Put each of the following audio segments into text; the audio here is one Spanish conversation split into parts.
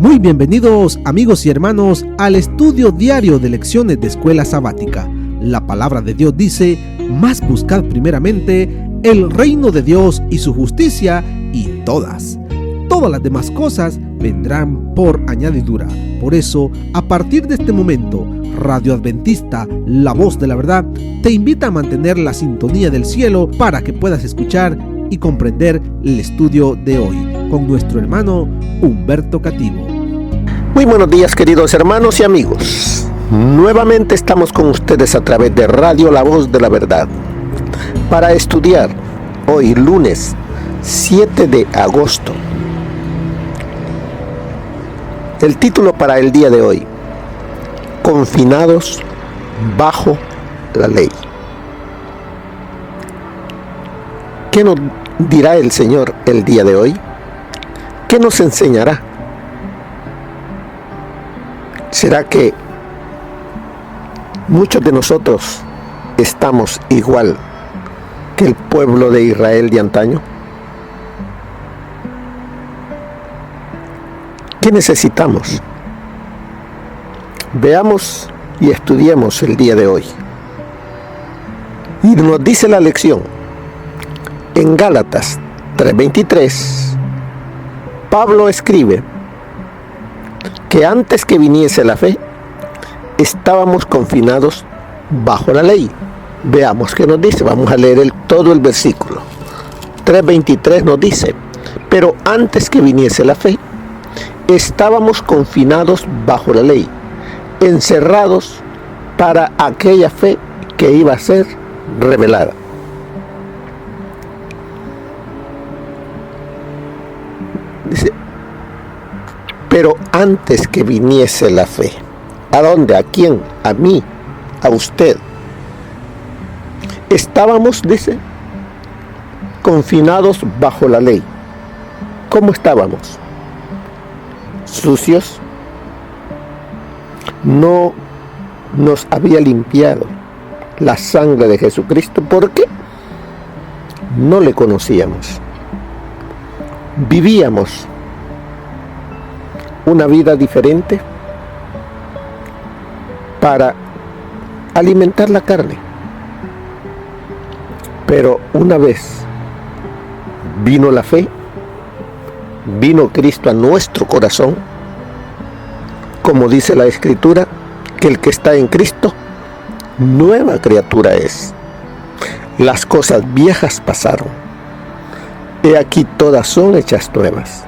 Muy bienvenidos amigos y hermanos al estudio diario de lecciones de Escuela Sabática. La palabra de Dios dice: mas buscad primeramente el reino de Dios y su justicia, y todas las demás cosas vendrán por añadidura. Por eso, a partir de este momento, Radio Adventista, la voz de la verdad, te invita a mantener la sintonía del cielo para que puedas escuchar y comprender el estudio de hoy con nuestro hermano Humberto Cativo. Muy buenos días, queridos hermanos y amigos. Nuevamente estamos con ustedes a través de Radio La Voz de la Verdad para estudiar hoy lunes 7 de agosto. El título para el día de hoy: confinados bajo la ley. ¿Qué nos dirá el Señor el día de hoy? ¿Qué nos enseñará? ¿Será que muchos de nosotros estamos igual que el pueblo de Israel de antaño? ¿Qué necesitamos? Veamos y estudiemos el día de hoy. Y nos dice la lección en Gálatas 3:23. Pablo escribe que antes que viniese la fe, estábamos confinados bajo la ley. Veamos qué nos dice. Vamos a leer todo el versículo. 3:23 nos dice: pero antes que viniese la fe, estábamos confinados bajo la ley, encerrados para aquella fe que iba a ser revelada. Dice, pero antes que viniese la fe. ¿A dónde? ¿A quién? A mí, a usted. Estábamos, dice, confinados bajo la ley. ¿Cómo estábamos? Sucios. No nos había limpiado la sangre de Jesucristo porque no le conocíamos. Vivíamos una vida diferente para alimentar la carne. Pero una vez vino la fe, vino Cristo a nuestro corazón, como dice la Escritura, que el que está en Cristo, nueva criatura es. Las cosas viejas pasaron, he aquí todas son hechas nuevas.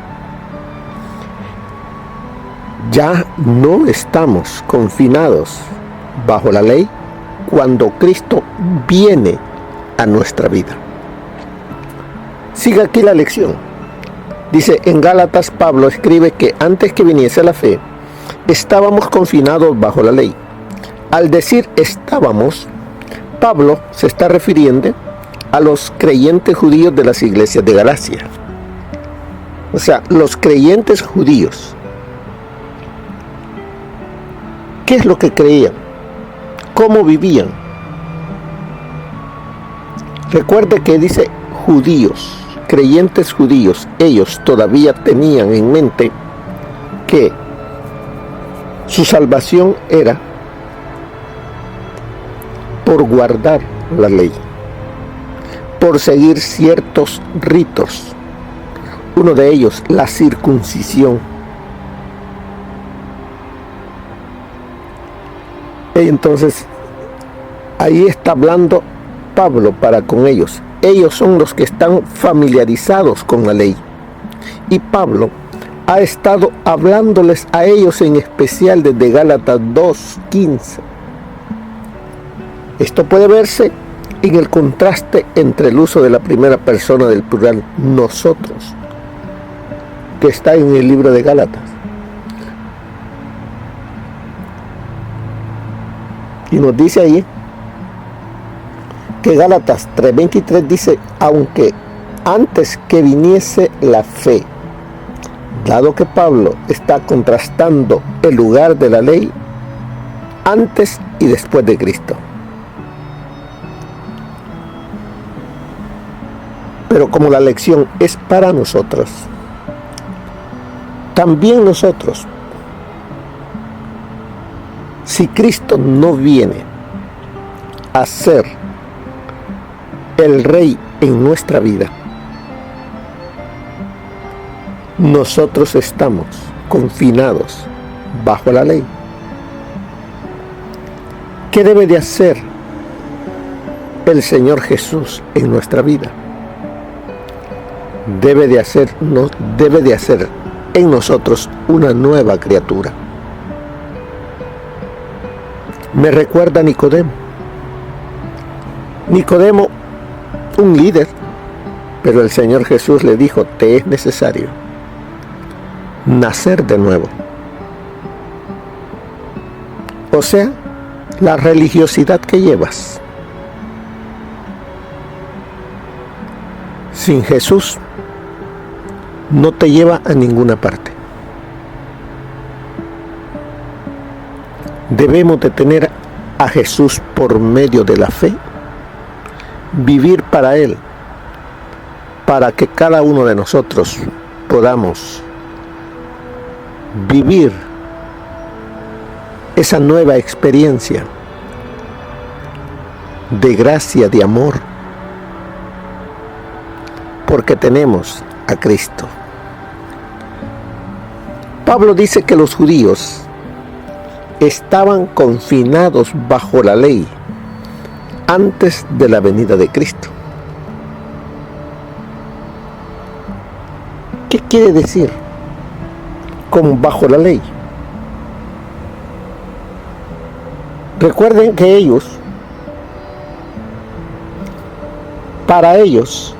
Ya no estamos confinados bajo la ley cuando Cristo viene a nuestra vida. Sigue aquí la lección. Dice en Gálatas, Pablo escribe que antes que viniese la fe, estábamos confinados bajo la ley. Al decir estábamos, Pablo se está refiriendo a los creyentes judíos de las iglesias de Galacia. O sea, los creyentes judíos. ¿Qué es lo que creían? ¿Cómo vivían? Recuerde que dice judíos, creyentes judíos. Ellos todavía tenían en mente que su salvación era por guardar la ley, por seguir ciertos ritos. Uno de ellos, la circuncisión. Entonces, ahí está hablando Pablo para con ellos. Ellos son los que están familiarizados con la ley. Y Pablo ha estado hablándoles a ellos en especial desde Gálatas 2:15. Esto puede verse en el contraste entre el uso de la primera persona del plural nosotros, que está en el libro de Gálatas. Y nos dice ahí que Gálatas 3:23 dice: aunque antes que viniese la fe, dado que Pablo está contrastando el lugar de la ley antes y después de Cristo. Pero como la lección es para nosotros, También nosotros, si Cristo no viene a ser el Rey en nuestra vida, nosotros estamos confinados bajo la ley. ¿Qué debe de hacer el Señor Jesús en nuestra vida? Debe de hacer en nosotros una nueva criatura. Me recuerda a Nicodemo. Nicodemo, un líder, pero el Señor Jesús le dijo: te es necesario nacer de nuevo. O sea, la religiosidad que llevas sin Jesús no te lleva a ninguna parte. Debemos de tener a Jesús por medio de la fe, vivir para Él, para que cada uno de nosotros podamos vivir esa nueva experiencia de gracia, de amor, porque tenemos a Cristo. Pablo dice que los judíos estaban confinados bajo la ley antes de la venida de Cristo. ¿Qué quiere decir con bajo la ley? Recuerden que para ellos,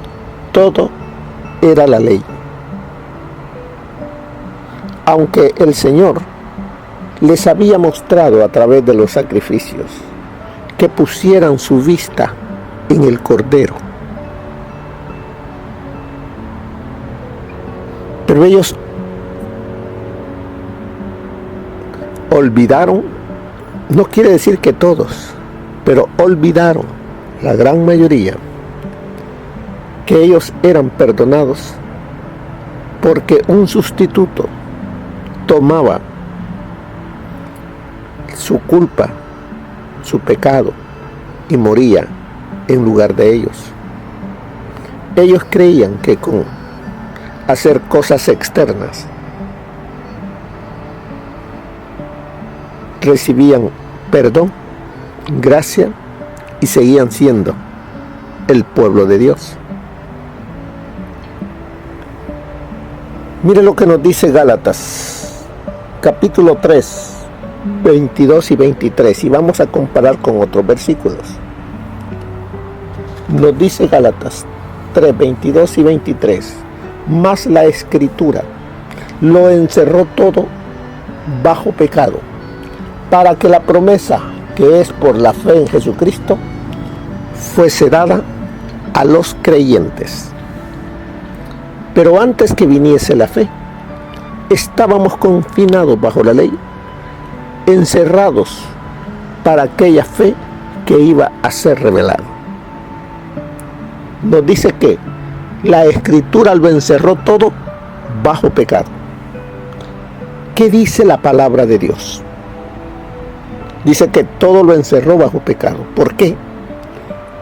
todo era la ley. Aunque el Señor les había mostrado a través de los sacrificios que pusieran su vista en el Cordero, pero ellos olvidaron, no quiere decir que todos, pero olvidaron, la gran mayoría, que ellos eran perdonados porque un sustituto tomaba su culpa, su pecado, y moría en lugar de ellos. Ellos creían que con hacer cosas externas recibían perdón, gracia, y seguían siendo el pueblo de Dios. Mire lo que nos dice Gálatas, capítulo 3, 22 y 23, y vamos a comparar con otros versículos. Nos dice Gálatas 3, 22 y 23, mas la Escritura lo encerró todo bajo pecado, para que la promesa, que es por la fe en Jesucristo, fuese dada a los creyentes. Pero antes que viniese la fe, estábamos confinados bajo la ley, encerrados para aquella fe que iba a ser revelada. Nos dice que la Escritura lo encerró todo bajo pecado. ¿Qué dice la palabra de Dios? Dice que todo lo encerró bajo pecado. ¿Por qué?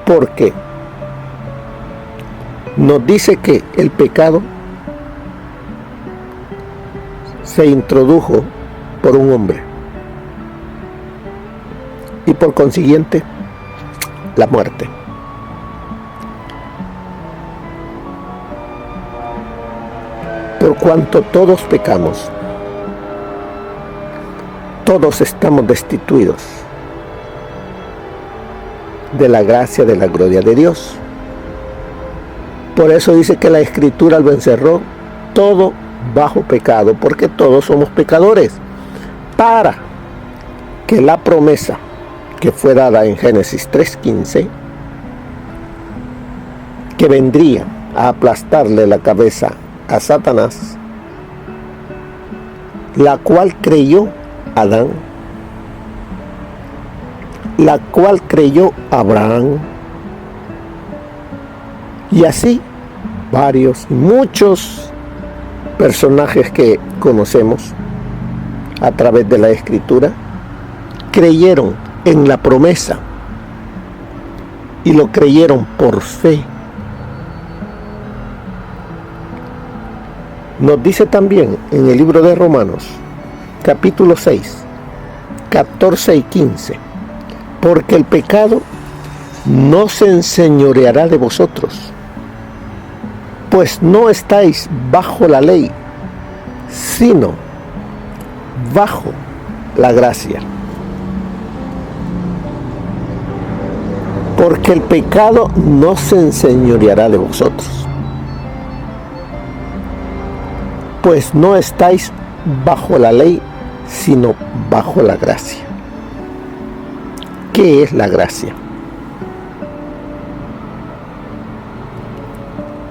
Porque nos dice que el pecado se introdujo por un hombre y por consiguiente la muerte. Por cuanto todos pecamos, todos estamos destituidos de la gracia, de la gloria de Dios. Por eso dice que la Escritura lo encerró todo bajo pecado, porque todos somos pecadores, para que la promesa que fue dada en Génesis 3:15, que vendría a aplastarle la cabeza a Satanás, la cual creyó Adán, la cual creyó Abraham, y así varios, muchos personajes que conocemos a través de la Escritura, creyeron en la promesa y lo creyeron por fe. Nos dice también en el libro de Romanos, capítulo 6, 14 y 15, porque el pecado no se enseñoreará de vosotros, pues no estáis bajo la ley, sino bajo la gracia. Porque el pecado no se enseñoreará de vosotros, pues no estáis bajo la ley, sino bajo la gracia. ¿Qué es la gracia?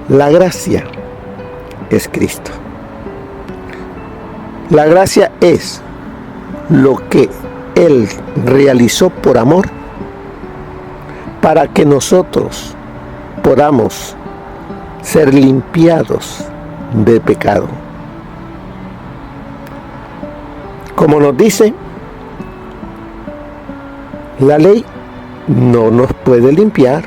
La gracia es Cristo. La gracia es lo que Él realizó por amor para que nosotros podamos ser limpiados de pecado. Como nos dice, la ley no nos puede limpiar,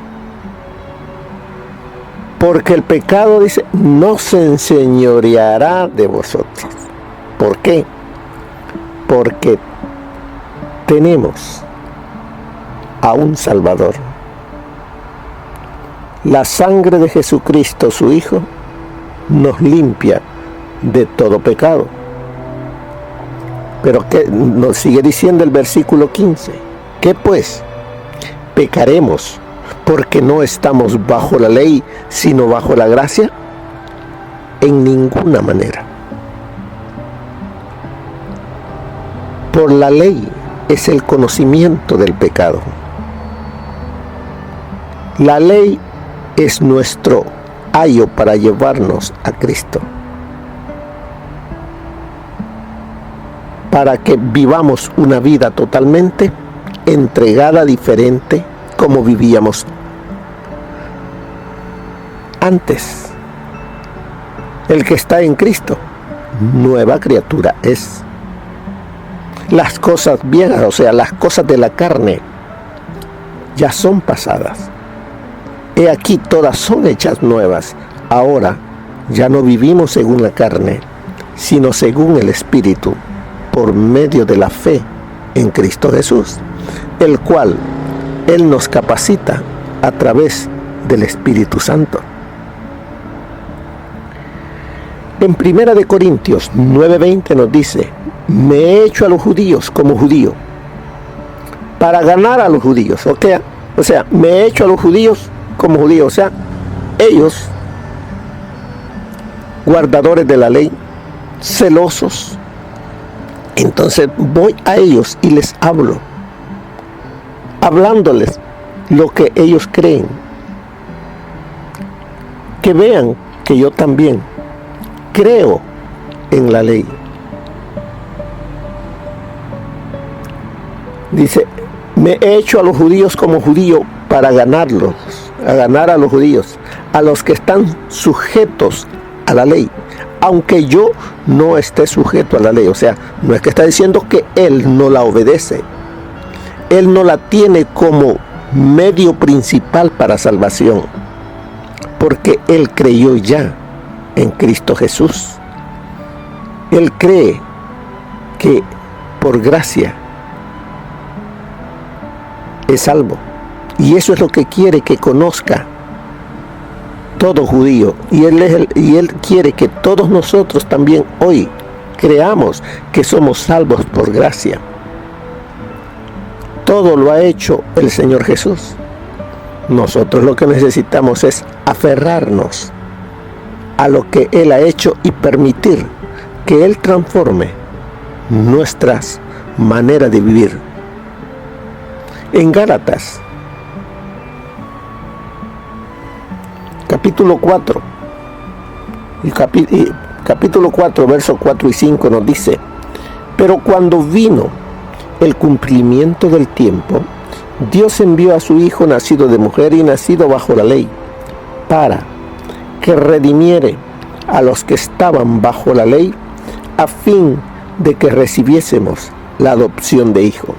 porque el pecado, dice, no se enseñoreará de vosotros. ¿Por qué? Porque tenemos a un Salvador. La sangre de Jesucristo, su Hijo, nos limpia de todo pecado. Pero ¿qué nos sigue diciendo el versículo 15? ¿Qué pues? ¿Pecaremos porque no estamos bajo la ley, sino bajo la gracia? En ninguna manera. Por la ley es el conocimiento del pecado. La ley es nuestro ayo para llevarnos a Cristo, para que vivamos una vida totalmente entregada, diferente, como vivíamos antes. El que está en Cristo, nueva criatura es. Las cosas viejas, o sea, las cosas de la carne, ya son pasadas. He aquí, todas son hechas nuevas. Ahora ya no vivimos según la carne, sino según el Espíritu, por medio de la fe en Cristo Jesús, el cual Él nos capacita a través del Espíritu Santo. En 1 Corintios 9:20 nos dice: me he hecho a los judíos como judío, para ganar a los judíos. O sea, me he hecho a los judíos como judío. O sea, ellos, guardadores de la ley, celosos. Entonces voy a ellos y les hablo, hablándoles lo que ellos creen. Que vean que yo también creo en la ley. Dice, me he hecho a los judíos como judío para ganarlos, a ganar a los judíos, a los que están sujetos a la ley, aunque yo no esté sujeto a la ley. O sea, no es que está diciendo que él no la obedece, él no la tiene como medio principal para salvación, porque él creyó ya en Cristo Jesús. Él cree que por gracia es salvo, y eso es lo que quiere que conozca todo judío, y él quiere que todos nosotros también hoy creamos que somos salvos por gracia. Todo lo ha hecho el Señor Jesús. Nosotros lo que necesitamos es aferrarnos a lo que Él ha hecho y permitir que Él transforme nuestras maneras de vivir. En Gálatas, capítulo 4, capítulo 4, versos 4 y 5 nos dice: pero cuando vino el cumplimiento del tiempo, Dios envió a su Hijo, nacido de mujer y nacido bajo la ley, para que redimiere a los que estaban bajo la ley, a fin de que recibiésemos la adopción de hijo.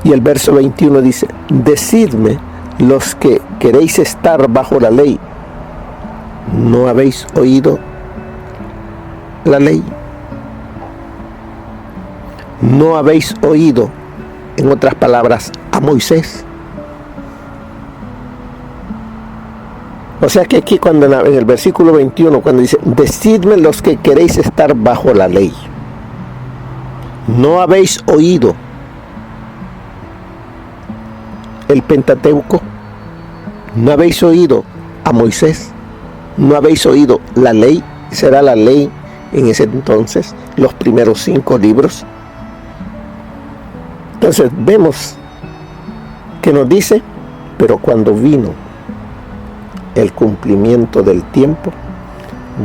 Y el verso 21 dice: decidme, los que queréis estar bajo la ley, ¿no habéis oído la ley? ¿No habéis oído, en otras palabras, a Moisés? O sea que aquí cuando en el versículo 21, cuando dice: decidme los que queréis estar bajo la ley, ¿no habéis oído el Pentateuco? ¿No habéis oído a Moisés? ¿No habéis oído la ley? ¿Será la ley en ese entonces los primeros 5 libros? Entonces vemos que nos dice: pero cuando vino el cumplimiento del tiempo,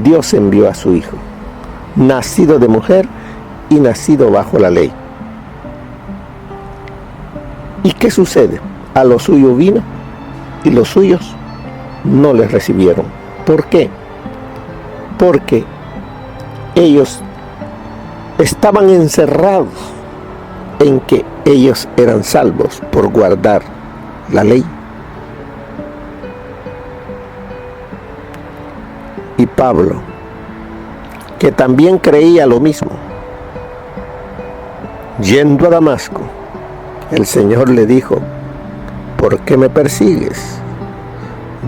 Dios envió a su Hijo, nacido de mujer y nacido bajo la ley. ¿Y qué sucede? A lo suyo vino y los suyos no les recibieron. ¿Por qué? Porque ellos estaban encerrados en que ellos eran salvos por guardar la ley. Y Pablo, que también creía lo mismo, yendo a Damasco, el Señor le dijo: ¿por qué me persigues?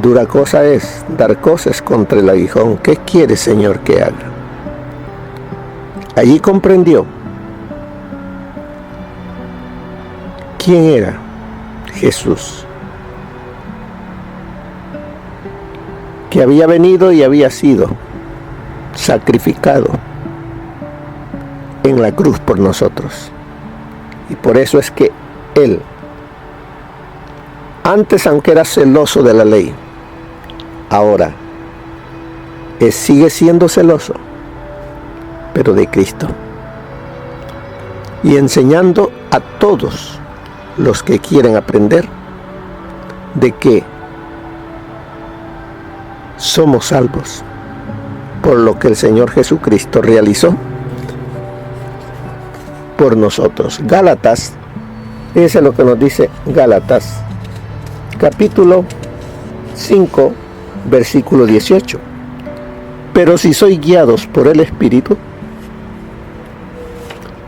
Dura cosa es dar cosas contra el aguijón. ¿Qué quiere, Señor, que haga? Allí comprendió quién era Jesús, que había venido y había sido sacrificado en la cruz por nosotros. Y por eso es que Él, antes, aunque era celoso de la ley, ahora sigue siendo celoso, pero de Cristo, y enseñando a todos los que quieren aprender de que somos salvos por lo que el Señor Jesucristo realizó por nosotros. Gálatas, fíjense lo que nos dice Gálatas, capítulo 5, versículo 18. Pero si sois guiados por el Espíritu,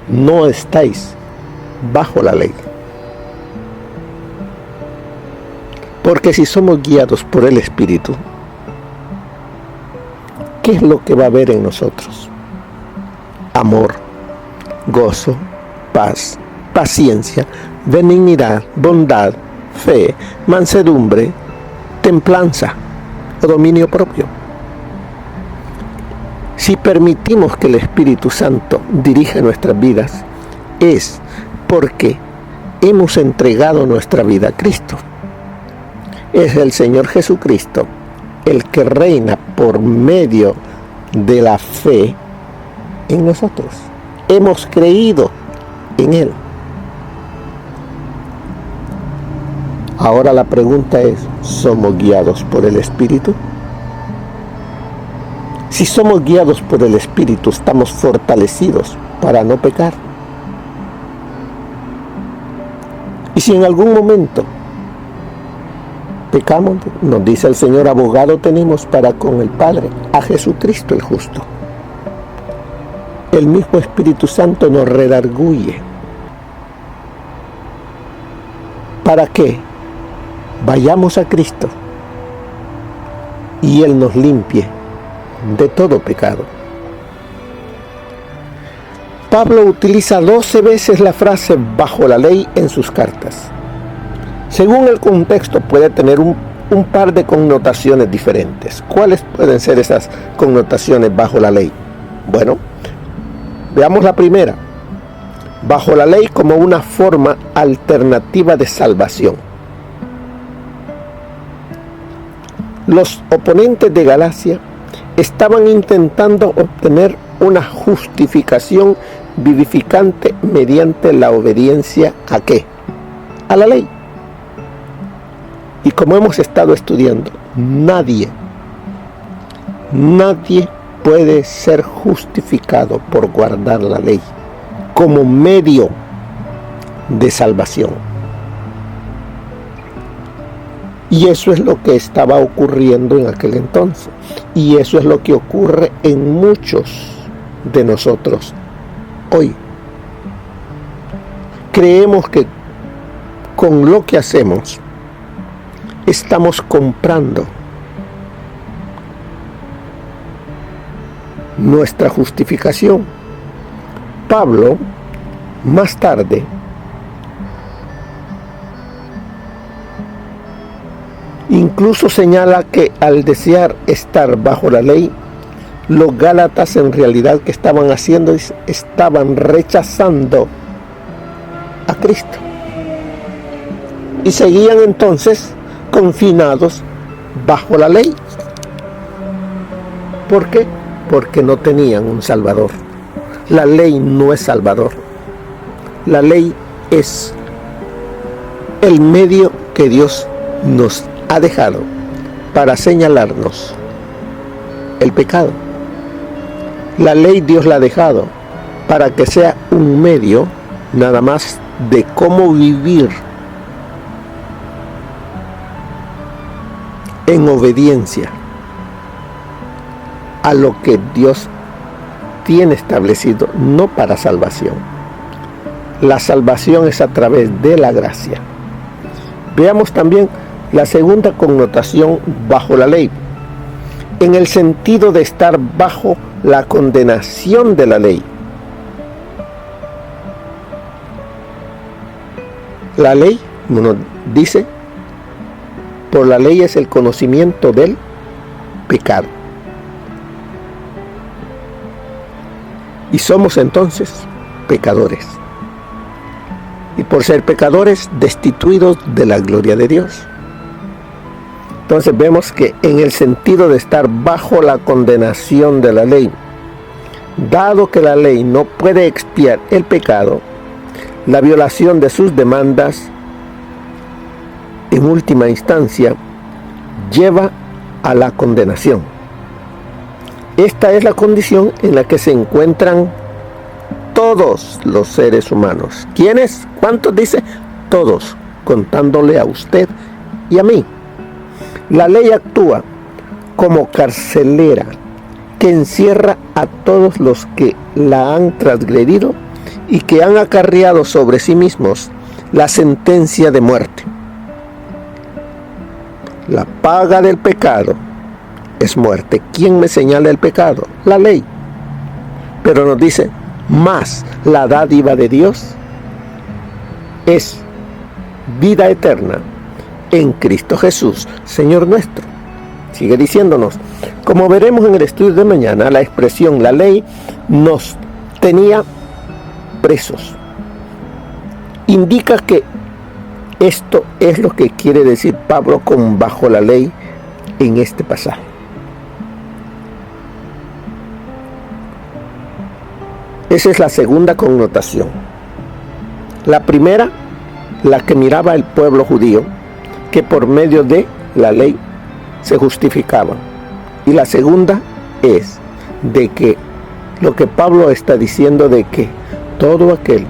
no estáis bajo la ley. Porque si somos guiados por el Espíritu, ¿qué es lo que va a haber en nosotros? Amor, gozo, paz, paciencia, benignidad, bondad, fe, mansedumbre, templanza o dominio propio. Si permitimos que el Espíritu Santo dirija nuestras vidas, es porque hemos entregado nuestra vida a Cristo. Es el Señor Jesucristo el que reina por medio de la fe en nosotros. Hemos creído en Él. Ahora la pregunta es: ¿somos guiados por el Espíritu? Si somos guiados por el Espíritu, estamos fortalecidos para no pecar. Y si en algún momento pecamos, nos dice el Señor: abogado tenemos para con el Padre, a Jesucristo el justo. El mismo Espíritu Santo nos redarguye. ¿Para qué? Vayamos a Cristo y Él nos limpie de todo pecado. Pablo utiliza 12 veces la frase bajo la ley en sus cartas. Según el contexto puede tener un par de connotaciones diferentes. ¿Cuáles pueden ser esas connotaciones bajo la ley? Bueno, veamos la primera. Bajo la ley como una forma alternativa de salvación. Los oponentes de Galacia estaban intentando obtener una justificación vivificante mediante la obediencia ¿a qué? A la ley. Y como hemos estado estudiando, nadie Nadie puede ser justificado por guardar la ley como medio de salvación. Y eso es lo que estaba ocurriendo en aquel entonces. Y eso es lo que ocurre en muchos de nosotros hoy. Creemos que con lo que hacemos estamos comprando nuestra justificación. Pablo, más tarde, incluso señala que al desear estar bajo la ley, los gálatas en realidad que estaban haciendo estaban rechazando a Cristo. Y seguían entonces confinados bajo la ley. ¿Por qué? Porque no tenían un Salvador. La ley no es Salvador. La ley es el medio que Dios nos ha dejado para señalarnos el pecado. La ley Dios la ha dejado para que sea un medio nada más de cómo vivir en obediencia a lo que Dios tiene establecido, no para salvación. La salvación es a través de la gracia. Veamos también la segunda connotación bajo la ley, en el sentido de estar bajo la condenación de la ley. La ley, nos dice, por la ley es el conocimiento del pecado. Y somos entonces pecadores. Y por ser pecadores, destituidos de la gloria de Dios. Entonces vemos que en el sentido de estar bajo la condenación de la ley, dado que la ley no puede expiar el pecado, la violación de sus demandas, en última instancia, lleva a la condenación. Esta es la condición en la que se encuentran todos los seres humanos. ¿Quiénes? ¿Cuántos dice? Todos, contándole a usted y a mí. La ley actúa como carcelera que encierra a todos los que la han transgredido y que han acarreado sobre sí mismos la sentencia de muerte. La paga del pecado es muerte. ¿Quién me señala el pecado? La ley. Pero nos dice, más la dádiva de Dios es vida eterna en Cristo Jesús, Señor nuestro. Sigue diciéndonos, como veremos en el estudio de mañana, la expresión la ley nos tenía presos. Indica que esto es lo que quiere decir Pablo con bajo la ley en este pasaje. Esa es la segunda connotación. La primera, la que miraba el pueblo judío, que por medio de la ley se justificaba. Y la segunda es de que lo que Pablo está diciendo de que todo aquel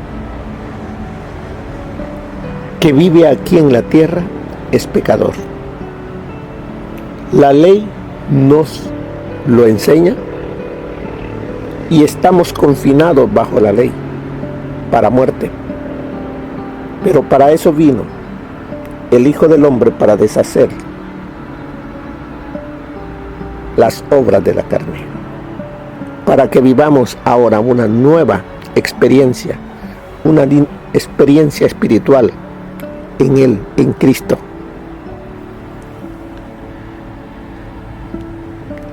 que vive aquí en la tierra es pecador. La ley nos lo enseña y estamos confinados bajo la ley para muerte. Pero para eso vino el Hijo del Hombre, para deshacer las obras de la carne, para que vivamos ahora una nueva experiencia, una experiencia espiritual en Él, en Cristo.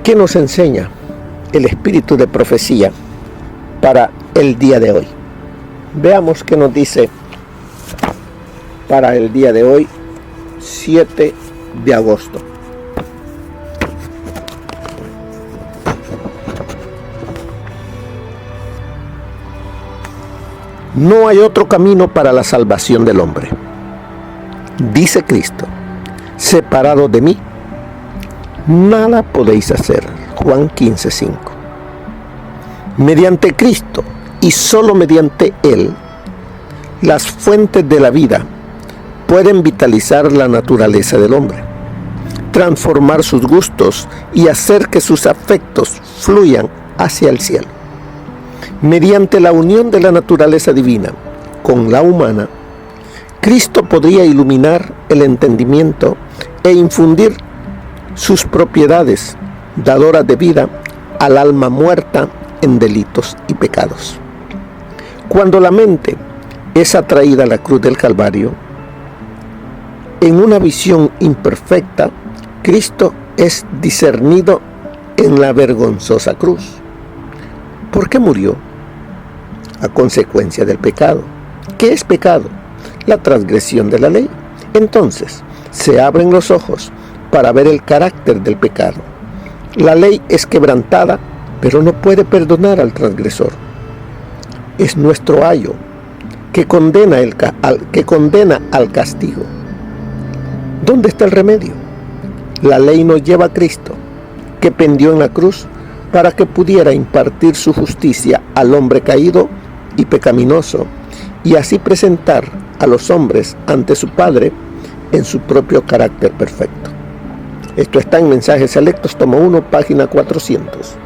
¿Qué nos enseña el espíritu de profecía para el día de hoy? Veamos qué nos dice para el día de hoy, 7 de agosto. No hay otro camino para la salvación del hombre. Dice Cristo, separado de mí, nada podéis hacer. Juan 15:5. Mediante Cristo y solo mediante Él, las fuentes de la vida pueden vitalizar la naturaleza del hombre, transformar sus gustos y hacer que sus afectos fluyan hacia el cielo. Mediante la unión de la naturaleza divina con la humana, Cristo podría iluminar el entendimiento e infundir sus propiedades dadoras de vida al alma muerta en delitos y pecados. Cuando la mente es atraída a la cruz del Calvario, en una visión imperfecta, Cristo es discernido en la vergonzosa cruz. ¿Por qué murió? A consecuencia del pecado. ¿Qué es pecado? La transgresión de la ley. Entonces, se abren los ojos para ver el carácter del pecado. La ley es quebrantada, pero no puede perdonar al transgresor. Es nuestro ayo que condena al castigo. ¿Dónde está el remedio? La ley nos lleva a Cristo, que pendió en la cruz para que pudiera impartir su justicia al hombre caído y pecaminoso, y así presentar a los hombres ante su Padre en su propio carácter perfecto. Esto está en Mensajes Selectos, tomo 1, página 400.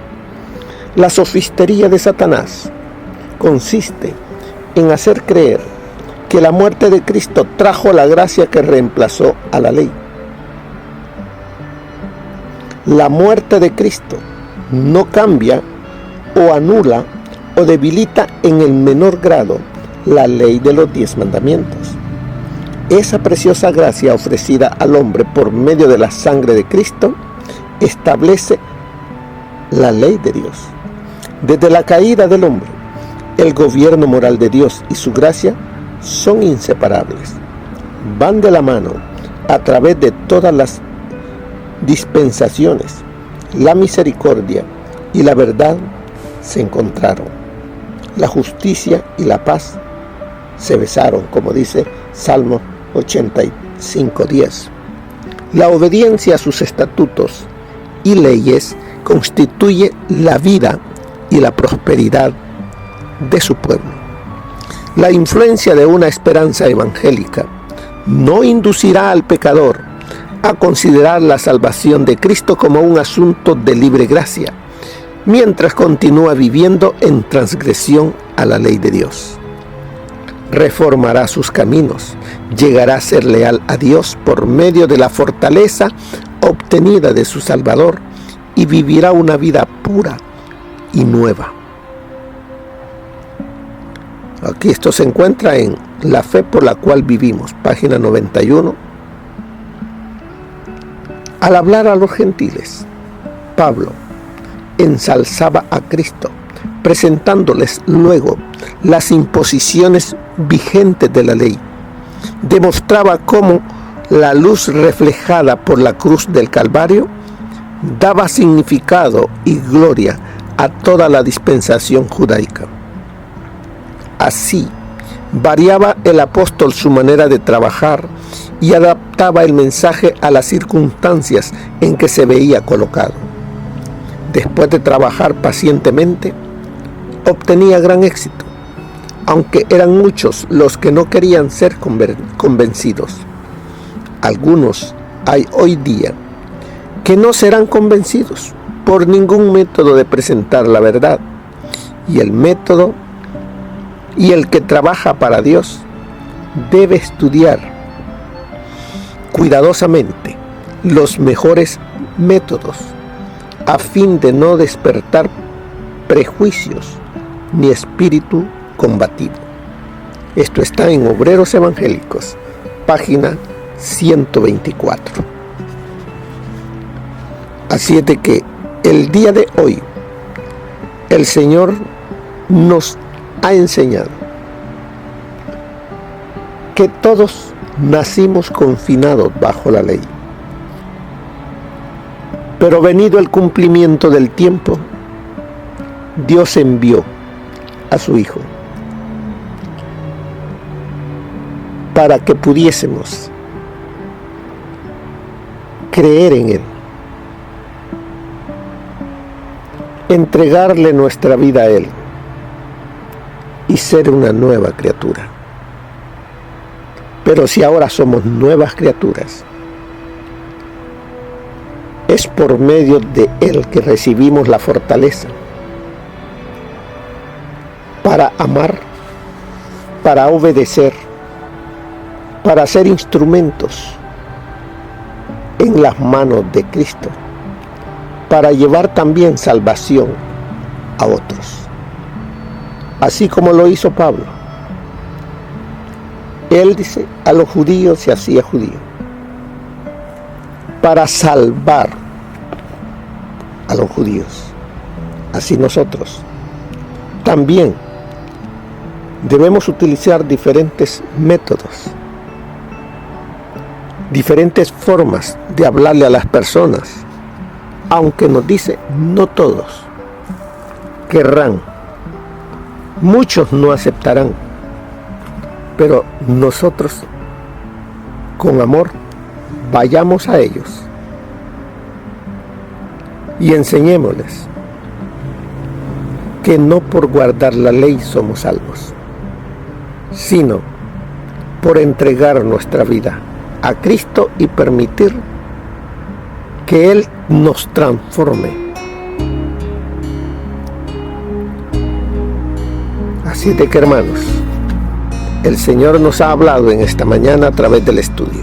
La sofistería de Satanás consiste en hacer creer que la muerte de Cristo trajo la gracia que reemplazó a la ley. La muerte de Cristo no cambia o anula o debilita en el menor grado la ley de los 10 mandamientos. Esa preciosa gracia ofrecida al hombre por medio de la sangre de Cristo establece la ley de Dios. Desde la caída del hombre, el gobierno moral de Dios y su gracia son inseparables. Van de la mano a través de todas las dispensaciones. La misericordia y la verdad se encontraron. La justicia y la paz se besaron, como dice Salmo 85:10. La obediencia a sus estatutos y leyes constituye la vida y la prosperidad de su pueblo. La influencia de una esperanza evangélica no inducirá al pecador a considerar la salvación de Cristo como un asunto de libre gracia, mientras continúa viviendo en transgresión a la ley de Dios. Reformará sus caminos, llegará a ser leal a Dios por medio de la fortaleza obtenida de su Salvador y vivirá una vida pura y nueva. Aquí esto se encuentra en La fe por la cual vivimos, página 91. Al hablar a los gentiles, Pablo ensalzaba a Cristo, presentándoles luego las imposiciones vigentes de la ley. Demostraba cómo la luz reflejada por la cruz del Calvario daba significado y gloria a toda la dispensación judaica. Así, variaba el apóstol su manera de trabajar y adaptaba el mensaje a las circunstancias en que se veía colocado. Después de trabajar pacientemente, obtenía gran éxito, aunque eran muchos los que no querían ser convencidos. Algunos hay hoy día que no serán convencidos por ningún método de presentar la verdad, y el que trabaja para Dios debe estudiar cuidadosamente los mejores métodos a fin de no despertar prejuicios ni espíritu combativo. Esto está en Obreros Evangélicos, página 124. Así es de que el día de hoy el Señor nos ha enseñado que todos nacimos confinados bajo la ley. Pero venido el cumplimiento del tiempo, Dios envió a su Hijo para que pudiésemos creer en Él entregarle nuestra vida a Él y ser una nueva criatura. Pero si ahora somos nuevas criaturas, es por medio de Él que recibimos la fortaleza para amar, para obedecer, para ser instrumentos en las manos de Cristo, para llevar también salvación a otros. Así como lo hizo Pablo. Él dice, a los judíos se hacía judío, para salvar a los judíos. Así nosotros también debemos utilizar diferentes métodos, diferentes formas de hablarle a las personas, aunque nos dice, no todos querrán, muchos no aceptarán, pero nosotros con amor vayamos a ellos y enseñémosles que no por guardar la ley somos salvos, sino por entregar nuestra vida a Cristo y permitir que Él nos transforme. Así de que, hermanos, el Señor nos ha hablado en esta mañana a través del estudio.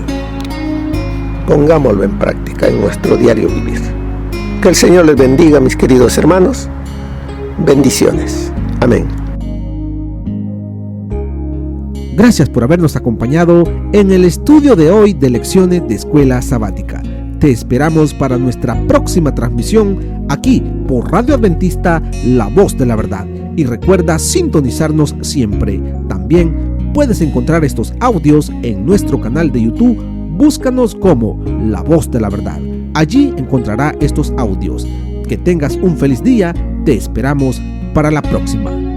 Pongámoslo en práctica en nuestro diario vivir. Que el Señor les bendiga, mis queridos hermanos. Bendiciones. Amén. Gracias por habernos acompañado en el estudio de hoy de Lecciones de Escuela Sabática. Te esperamos para nuestra próxima transmisión aquí por Radio Adventista, La Voz de la Verdad. Y recuerda sintonizarnos siempre. También puedes encontrar estos audios en nuestro canal de YouTube. Búscanos como La Voz de la Verdad. Allí encontrará estos audios. Que tengas un feliz día. Te esperamos para la próxima.